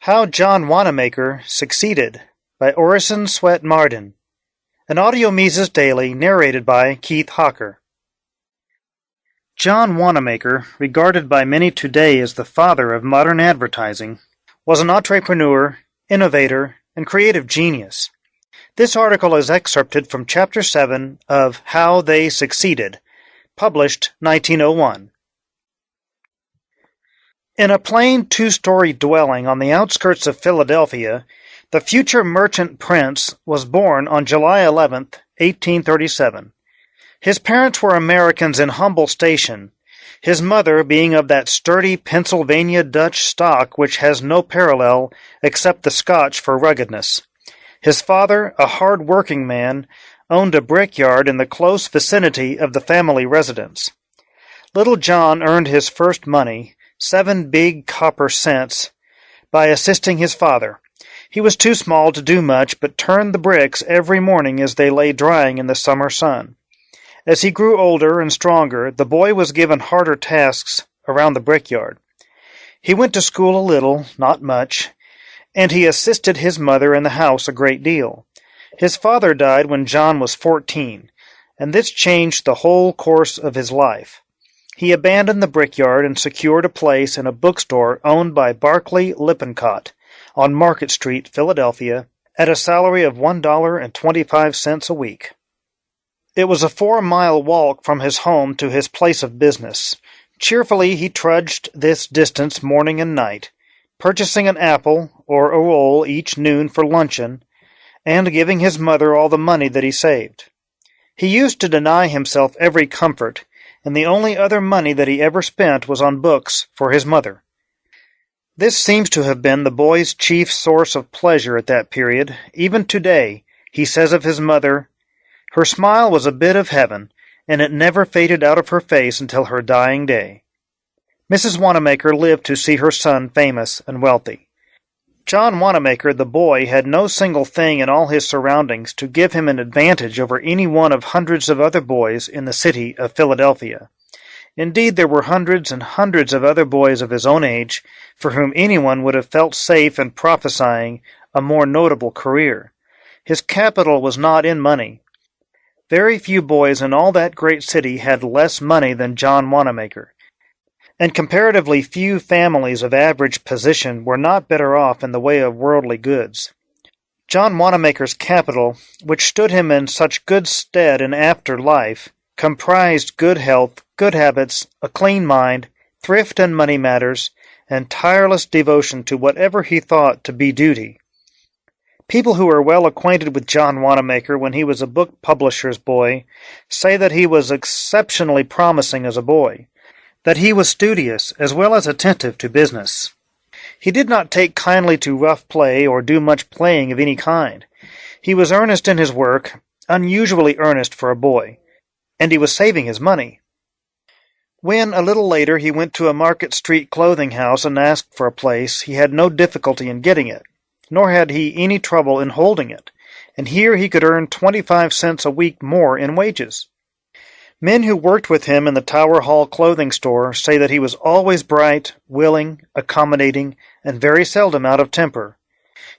How John Wanamaker Succeeded by Orison Swett Marden. An audio Mises Daily narrated by Keith Hawker. John Wanamaker, regarded by many today as the father of modern advertising, was an entrepreneur, innovator, and creative genius. This article is excerpted from Chapter 7 of How They Succeeded, published 1901. In a plain two-story dwelling on the outskirts of Philadelphia, the future merchant prince was born on July 11, 1837. His parents were Americans in humble station, his mother being of that sturdy Pennsylvania Dutch stock which has no parallel except the Scotch for ruggedness. His father, a hard-working man, owned a brickyard in the close vicinity of the family residence. Little John earned his first money, 7 big copper cents, by assisting his father. He was too small to do much, but turned the bricks every morning as they lay drying in the summer sun. As he grew older and stronger, the boy was given harder tasks around the brickyard. He went to school a little, not much, and he assisted his mother in the house a great deal. His father died when John was 14, and this changed the whole course of his life. He abandoned the brickyard and secured a place in a bookstore owned by Barclay Lippincott on Market Street, Philadelphia, at a salary of $1.25 a week. It was a 4-mile walk from his home to his place of business. Cheerfully he trudged this distance morning and night, purchasing an apple or a roll each noon for luncheon, and giving his mother all the money that he saved. He used to deny himself every comfort, and the only other money that he ever spent was on books for his mother. This seems to have been the boy's chief source of pleasure at that period. Even today, he says of his mother, "Her smile was a bit of heaven, and it never faded out of her face until her dying day." Mrs. Wanamaker lived to see her son famous and wealthy. John Wanamaker, the boy, had no single thing in all his surroundings to give him an advantage over any one of hundreds of other boys in the city of Philadelphia. Indeed, there were hundreds and hundreds of other boys of his own age for whom anyone would have felt safe in prophesying a more notable career. His capital was not in money. Very few boys in all that great city had less money than John Wanamaker, and comparatively few families of average position were not better off in the way of worldly goods. John Wanamaker's capital, which stood him in such good stead in after life, comprised good health, good habits, a clean mind, thrift in money matters, and tireless devotion to whatever he thought to be duty. People who are well acquainted with John Wanamaker when he was a book publisher's boy say that he was exceptionally promising as a boy, that he was studious as well as attentive to business. He did not take kindly to rough play or do much playing of any kind. He was earnest in his work, unusually earnest for a boy, and he was saving his money. When, a little later, he went to a Market Street clothing house and asked for a place, he had no difficulty in getting it, nor had he any trouble in holding it, and here he could earn 25 cents a week more in wages. Men who worked with him in the Tower Hall clothing store say that he was always bright, willing, accommodating, and very seldom out of temper.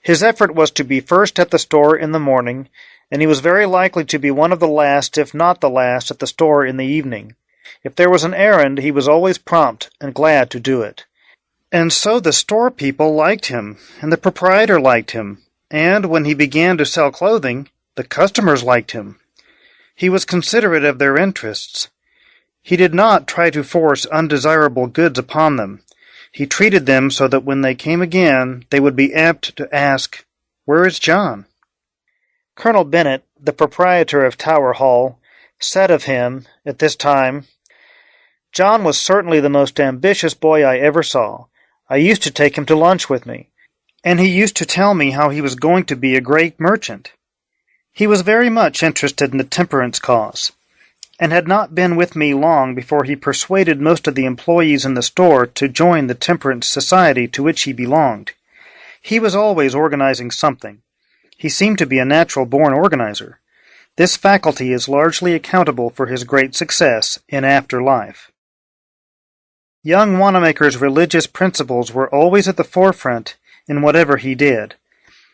His effort was to be first at the store in the morning, and he was very likely to be one of the last, if not the last, at the store in the evening. If there was an errand, he was always prompt and glad to do it. And so the store people liked him, and the proprietor liked him, and when he began to sell clothing, the customers liked him. He was considerate of their interests. He did not try to force undesirable goods upon them. He treated them so that when they came again, they would be apt to ask, "Where is John?" Colonel Bennett, the proprietor of Tower Hall, said of him at this time, "John was certainly the most ambitious boy I ever saw. I used to take him to lunch with me, and he used to tell me how he was going to be a great merchant. He was very much interested in the temperance cause, and had not been with me long before he persuaded most of the employees in the store to join the temperance society to which he belonged. He was always organizing something. He seemed to be a natural-born organizer. This faculty is largely accountable for his great success in after life." Young Wanamaker's religious principles were always at the forefront, in whatever he did.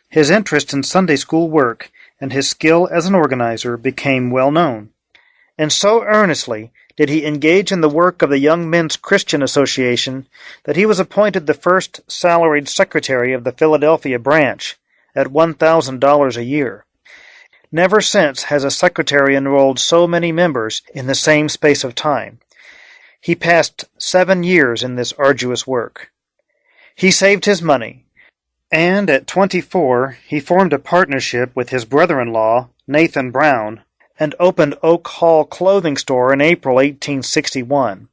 His interest in Sunday school work and his skill as an organizer became well known. And so earnestly did he engage in the work of the Young Men's Christian Association that he was appointed the first salaried secretary of the Philadelphia branch at $1,000 a year. Never since has a secretary enrolled so many members in the same space of time. He passed 7 years in this arduous work. He saved his money, and at 24 he formed a partnership with his brother-in-law, Nathan Brown, and opened Oak Hall Clothing Store in April 1861.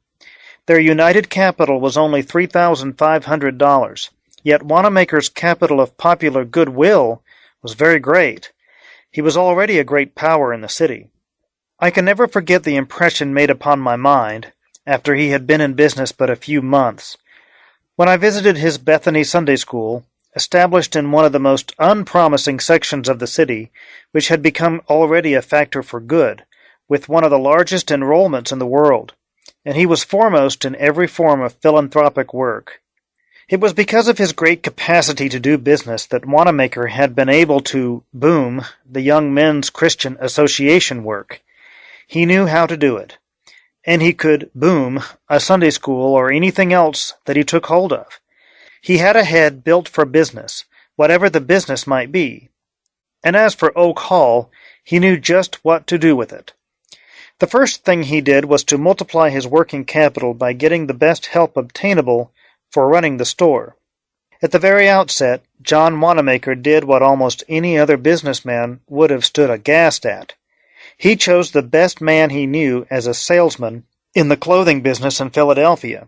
Their united capital was only $3,500, yet Wanamaker's capital of popular goodwill was very great. He was already a great power in the city. I can never forget the impression made upon my mind, after he had been in business but a few months, when I visited his Bethany Sunday School, established in one of the most unpromising sections of the city, which had become already a factor for good, with one of the largest enrollments in the world, and he was foremost in every form of philanthropic work. It was because of his great capacity to do business that Wanamaker had been able to boom the Young Men's Christian Association work. He knew how to do it, and he could boom a Sunday school or anything else that he took hold of. He had a head built for business, whatever the business might be. And as for Oak Hall, he knew just what to do with it. The first thing he did was to multiply his working capital by getting the best help obtainable for running the store. At the very outset, John Wanamaker did what almost any other businessman would have stood aghast at. He chose the best man he knew as a salesman in the clothing business in Philadelphia,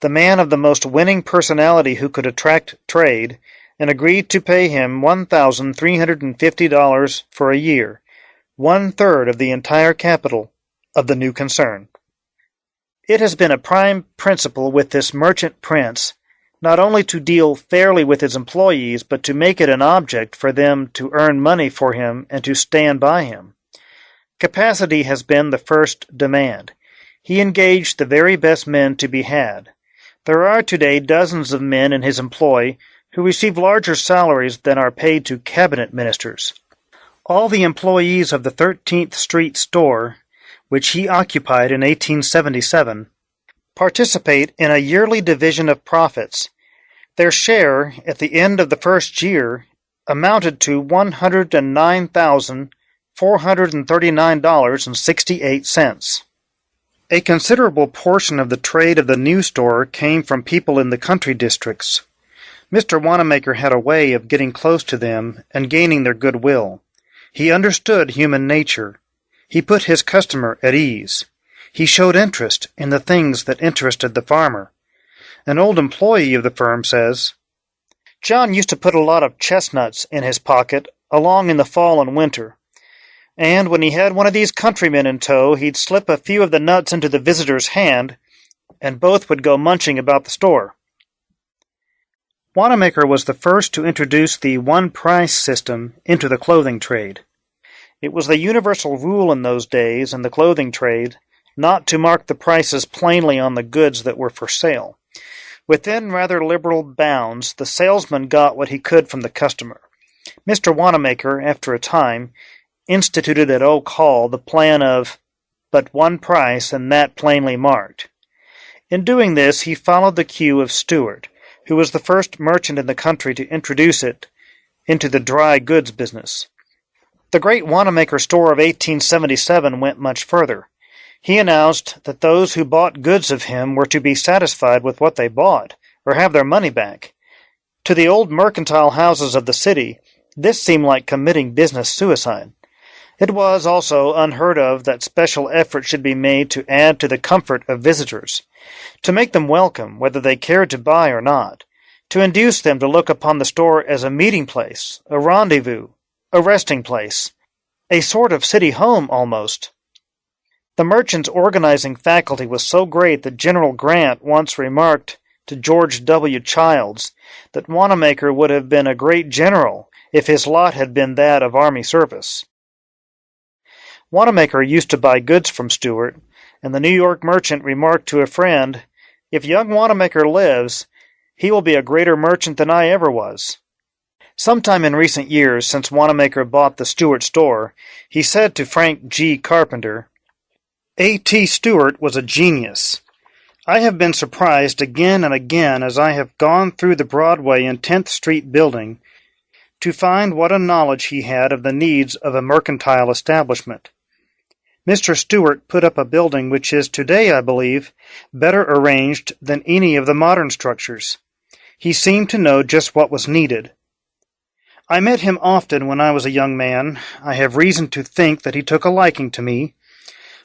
the man of the most winning personality who could attract trade, and agreed to pay him $1,350 for a year, 1/3 of the entire capital of the new concern. It has been a prime principle with this merchant prince not only to deal fairly with his employees, but to make it an object for them to earn money for him and to stand by him. Capacity has been the first demand. He engaged the very best men to be had. There are today dozens of men in his employ who receive larger salaries than are paid to cabinet ministers. All the employees of the 13th Street store, which he occupied in 1877, participate in a yearly division of profits. Their share at the end of the first year amounted to $109,439.68. A considerable portion of the trade of the new store came from people in the country districts. Mr. Wanamaker had a way of getting close to them and gaining their goodwill. He understood human nature. He put his customer at ease. He showed interest in the things that interested the farmer. An old employee of the firm says, "John used to put a lot of chestnuts in his pocket along in the fall and winter. And when he had one of these countrymen in tow, he'd slip a few of the nuts into the visitor's hand, and both would go munching about the store." Wanamaker was the first to introduce the one-price system into the clothing trade. It was the universal rule in those days in the clothing trade not to mark the prices plainly on the goods that were for sale. Within rather liberal bounds, the salesman got what he could from the customer. Mr. Wanamaker, after a time, instituted at Oak Hall the plan of but one price, and that plainly marked. In doing this, he followed the cue of Stewart, who was the first merchant in the country to introduce it into the dry goods business. The great Wanamaker store of 1877 went much further. He announced that those who bought goods of him were to be satisfied with what they bought, or have their money back. To the old mercantile houses of the city, this seemed like committing business suicide. It was also unheard of that special effort should be made to add to the comfort of visitors, to make them welcome whether they cared to buy or not, to induce them to look upon the store as a meeting place, a rendezvous, a resting place, a sort of city home almost. The merchants' organizing faculty was so great that General Grant once remarked to George W. Childs that Wanamaker would have been a great general if his lot had been that of army service. Wanamaker used to buy goods from Stewart, and the New York merchant remarked to a friend, "If young Wanamaker lives, He will be a greater merchant than I ever was." Sometime in recent years, since Wanamaker bought the Stewart store, he said to Frank G. Carpenter, "A.T. Stewart was a genius. I have been surprised again and again as I have gone through the Broadway and 10th Street building to find what a knowledge he had of the needs of a mercantile establishment. Mr. Stewart put up a building which is today, I believe, better arranged than any of the modern structures. He seemed to know just what was needed. I met him often when I was a young man. I have reason to think that he took a liking to me.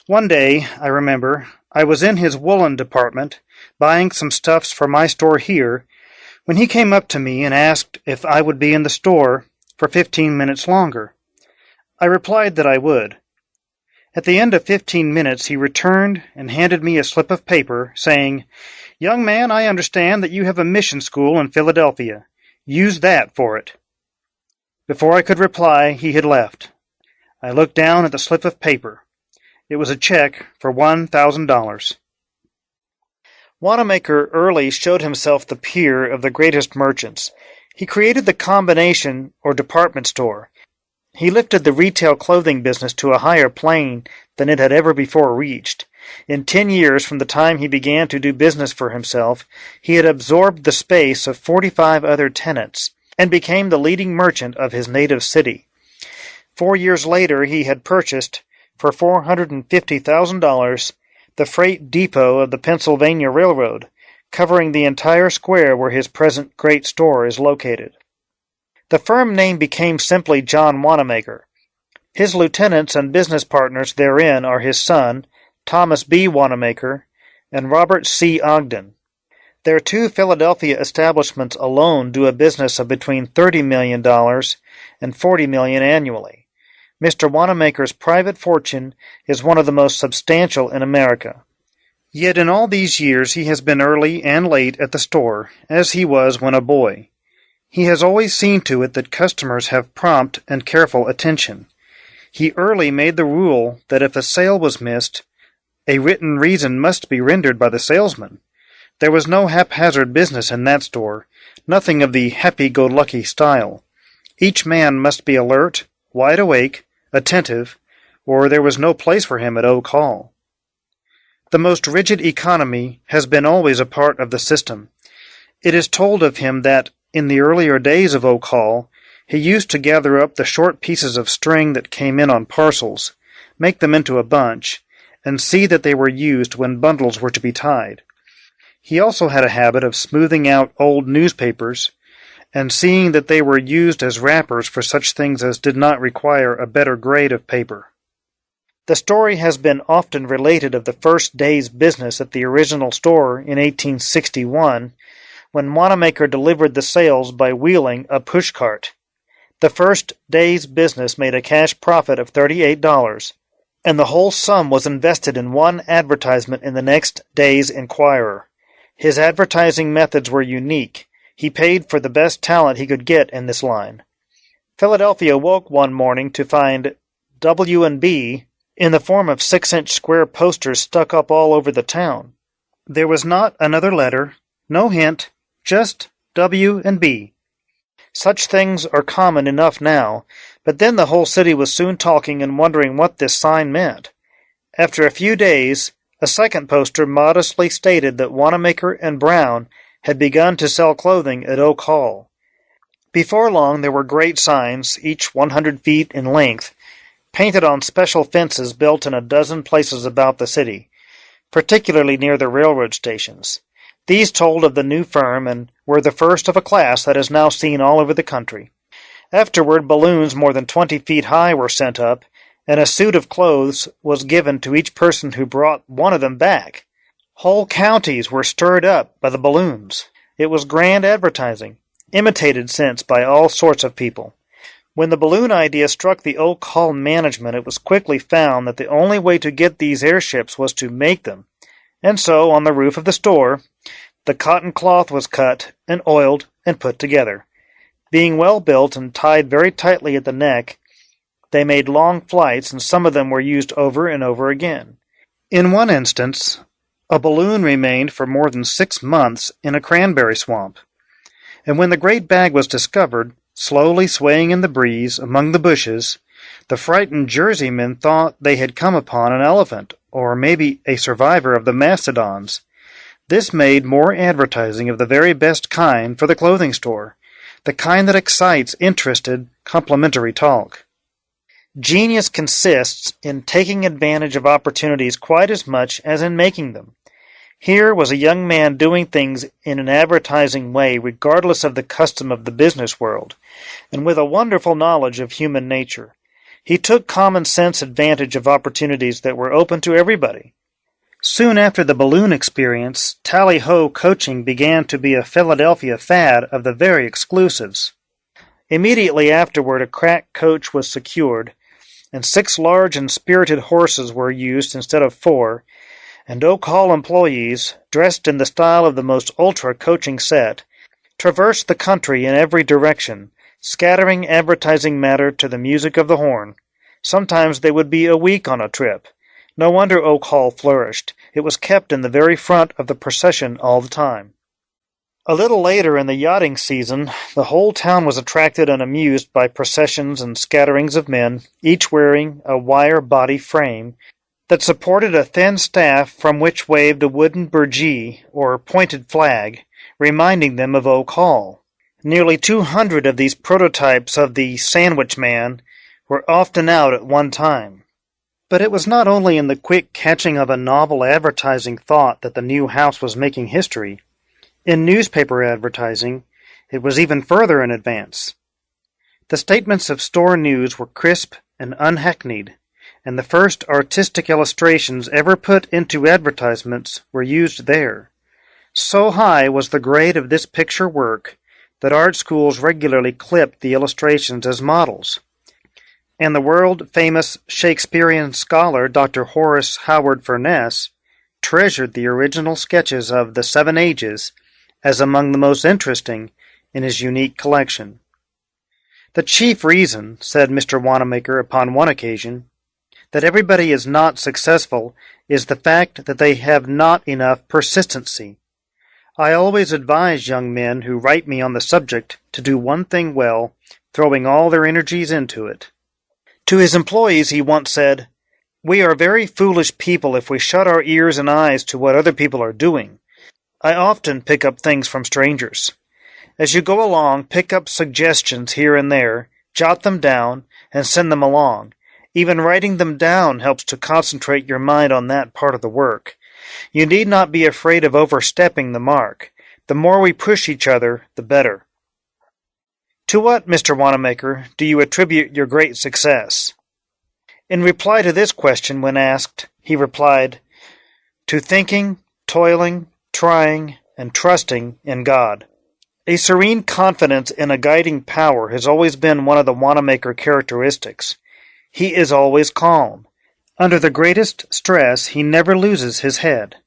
One day, I remember, I was in his woolen department, buying some stuffs for my store here, when he came up to me and asked if I would be in the store for 15 minutes longer. I replied that I would. At the end of 15 minutes he returned and handed me a slip of paper, saying, "Young man, I understand that you have a mission school in Philadelphia. Use that for it." Before I could reply, he had left. I looked down at the slip of paper. It was a check for $1,000. Wanamaker early showed himself the peer of the greatest merchants. He created the combination or department store. He lifted the retail clothing business to a higher plane than it had ever before reached. In 10 years from the time he began to do business for himself, he had absorbed the space of 45 other tenants and became the leading merchant of his native city. 4 years later he had purchased, for $450,000, the freight depot of the Pennsylvania Railroad, covering the entire square where his present great store is located. The firm name became simply John Wanamaker. His lieutenants and business partners therein are his son, Thomas B. Wanamaker, and Robert C. Ogden. Their 2 Philadelphia establishments alone do a business of between $30 million and $40 million annually. Mr. Wanamaker's private fortune is one of the most substantial in America. Yet in all these years he has been early and late at the store, as he was when a boy. He has always seen to it that customers have prompt and careful attention. He early made the rule that if a sale was missed, a written reason must be rendered by the salesman. There was no haphazard business in that store, nothing of the happy-go-lucky style. Each man must be alert, wide awake, attentive, or there was no place for him at Oak Hall. The most rigid economy has been always a part of the system. It is told of him that, in the earlier days of Oak Hall, he used to gather up the short pieces of string that came in on parcels, make them into a bunch, and see that they were used when bundles were to be tied. He also had a habit of smoothing out old newspapers and seeing that they were used as wrappers for such things as did not require a better grade of paper. The story has been often related of the first day's business at the original store in 1861, when Wanamaker delivered the sales by wheeling a pushcart. The first day's business made a cash profit of $38, and the whole sum was invested in one advertisement in the next day's Enquirer. His advertising methods were unique. He paid for the best talent he could get in this line. Philadelphia woke one morning to find W&B in the form of 6-inch square posters stuck up all over the town. There was not another letter, no hint, just W&B. Such things are common enough now, but then the whole city was soon talking and wondering what this sign meant. After a few days, a second poster modestly stated that Wanamaker and Brown had begun to sell clothing at Oak Hall. Before long there were great signs, each 100 feet in length, painted on special fences built in a dozen places about the city, particularly near the railroad stations. These told of the new firm and were the first of a class that is now seen all over the country. Afterward, balloons more than 20 feet high were sent up, and a suit of clothes was given to each person who brought one of them back. Whole counties were stirred up by the balloons. It was grand advertising, imitated since by all sorts of people. When the balloon idea struck the Oak Hall management, it was quickly found that the only way to get these airships was to make them, and so, on the roof of the store, the cotton cloth was cut and oiled and put together. Being well built and tied very tightly at the neck, they made long flights, and some of them were used over and over again. In one instance, A balloon remained for more than 6 months in a cranberry swamp, and when the great bag was discovered, slowly swaying in the breeze among the bushes, the frightened Jerseymen thought they had come upon an elephant, or maybe a survivor of the mastodons. This made more advertising of the very best kind for the clothing store, the kind that excites interested, complimentary talk. Genius consists in taking advantage of opportunities quite as much as in making them. Here was a young man doing things in an advertising way regardless of the custom of the business world, and with a wonderful knowledge of human nature. He took common sense advantage of opportunities that were open to everybody. Soon after the balloon experience, tally-ho coaching began to be a Philadelphia fad of the very exclusives. Immediately afterward, a crack coach was secured, and 6 large and spirited horses were used instead of 4, and Oak Hall employees, dressed in the style of the most ultra coaching set, traversed the country in every direction, scattering advertising matter to the music of the horn. Sometimes they would be a week on a trip. No wonder Oak Hall flourished. It was kept in the very front of the procession all the time. A little later in the yachting season, the whole town was attracted and amused by processions and scatterings of men, each wearing a wire body frame that supported a thin staff from which waved a wooden burgee, or pointed flag, reminding them of Oak Hall. Nearly 200 of these prototypes of the Sandwich Man were often out at one time. But it was not only in the quick catching of a novel advertising thought that the new house was making history. In newspaper advertising, it was even further in advance. The statements of store news were crisp and unhackneyed, and the first artistic illustrations ever put into advertisements were used there. So high was the grade of this picture work that art schools regularly clipped the illustrations as models, and the world-famous Shakespearean scholar Dr. Horace Howard Furness treasured the original sketches of the 7 Ages as among the most interesting in his unique collection. The chief reason, said Mr. Wanamaker upon one occasion, that everybody is not successful is the fact that they have not enough persistency. I always advise young men who write me on the subject to do one thing well, throwing all their energies into it. To his employees he once said, "We are very foolish people if we shut our ears and eyes to what other people are doing. I often pick up things from strangers. As you go along, pick up suggestions here and there, jot them down, and send them along. Even writing them down helps to concentrate your mind on that part of the work. You need not be afraid of overstepping the mark. The more we push each other, the better." To what, Mr. Wanamaker, do you attribute your great success? In reply to this question, when asked, he replied, "To thinking, toiling, trying, and trusting in God." A serene confidence in a guiding power has always been one of the Wanamaker characteristics. He is always calm. Under the greatest stress, he never loses his head.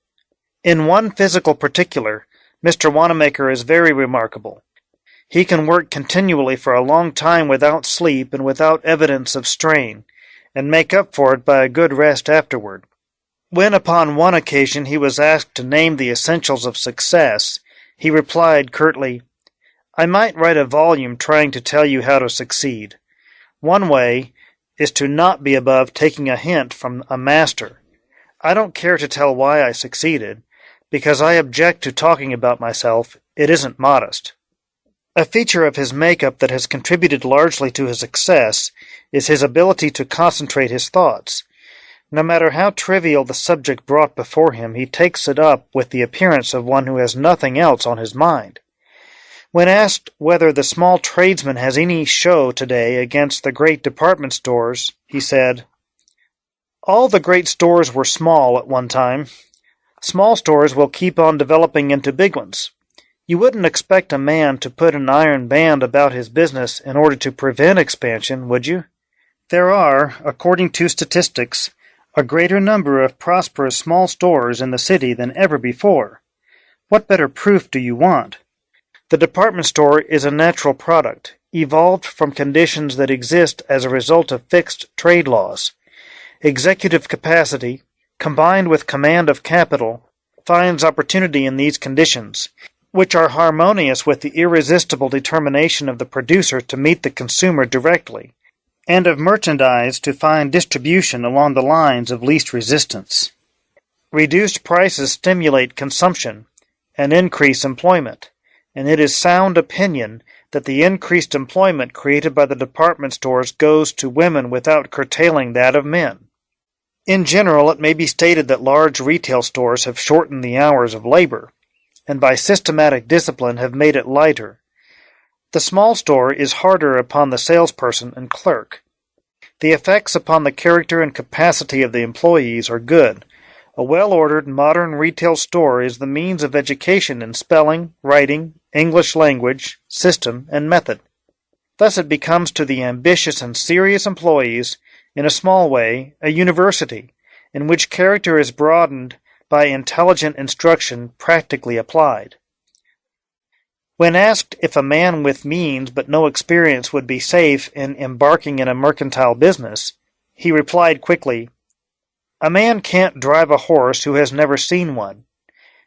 In one physical particular, Mr. Wanamaker is very remarkable. He can work continually for a long time without sleep and without evidence of strain, and make up for it by a good rest afterward. When upon one occasion he was asked to name the essentials of success, he replied curtly, "I might write a volume trying to tell you how to succeed. One way is to not be above taking a hint from a master. I don't care to tell why I succeeded, because I object to talking about myself. It isn't modest." A feature of his makeup that has contributed largely to his success is his ability to concentrate his thoughts. No matter how trivial the subject brought before him, he takes it up with the appearance of one who has nothing else on his mind. When asked whether the small tradesman has any show today against the great department stores, he said, "All the great stores were small at one time. Small stores will keep on developing into big ones. You wouldn't expect a man to put an iron band about his business in order to prevent expansion, would you? There are, according to statistics, a greater number of prosperous small stores in the city than ever before. What better proof do you want? The department store is a natural product, evolved from conditions that exist as a result of fixed trade laws. Executive capacity, combined with command of capital, finds opportunity in these conditions, which are harmonious with the irresistible determination of the producer to meet the consumer directly, and of merchandise to find distribution along the lines of least resistance. Reduced prices stimulate consumption and increase employment, and it is sound opinion that the increased employment created by the department stores goes to women without curtailing that of men. In general, it may be stated that large retail stores have shortened the hours of labor, and by systematic discipline have made it lighter. The small store is harder upon the salesperson and clerk. The effects upon the character and capacity of the employees are good. A well-ordered, modern retail store is the means of education in spelling, writing, English language, system, and method. Thus it becomes to the ambitious and serious employees, in a small way, a university, in which character is broadened by intelligent instruction practically applied. When asked if a man with means but no experience would be safe in embarking in a mercantile business, he replied quickly, "A man can't drive a horse who has never seen one.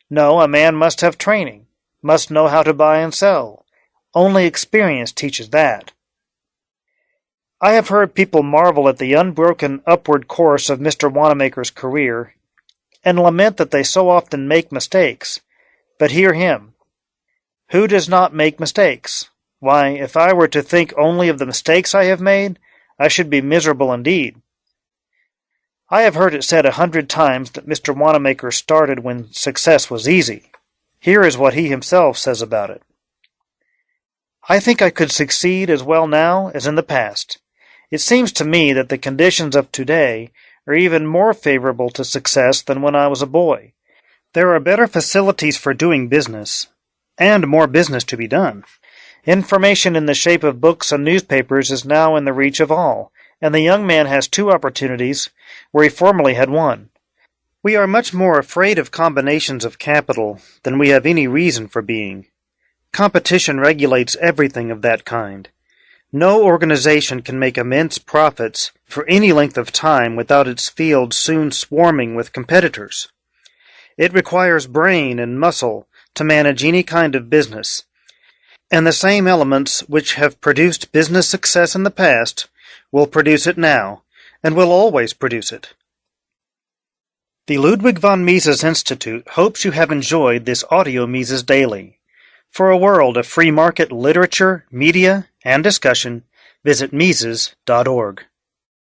No, a man must have training, must know how to buy and sell. Only experience teaches that." I have heard people marvel at the unbroken upward course of Mr. Wanamaker's career, and lament that they so often make mistakes. But hear him. Who does not make mistakes? Why, if I were to think only of the mistakes I have made, I should be miserable indeed. I have heard it said 100 times that Mr. Wanamaker started when success was easy. Here is what he himself says about it. "I think I could succeed as well now as in the past. It seems to me that the conditions of today are even more favorable to success than when I was a boy. There are better facilities for doing business, and more business to be done. Information in the shape of books and newspapers is now in the reach of all, and the young man has 2 opportunities where he formerly had 1. We are much more afraid of combinations of capital than we have any reason for being. Competition regulates everything of that kind. No organization can make immense profits for any length of time without its field soon swarming with competitors. It requires brain and muscle to manage any kind of business, and the same elements which have produced business success in the past will produce it now, and will always produce it. The Ludwig von Mises Institute hopes you have enjoyed this audio Mises Daily. For a world of free market literature, media, and discussion, visit Mises.org.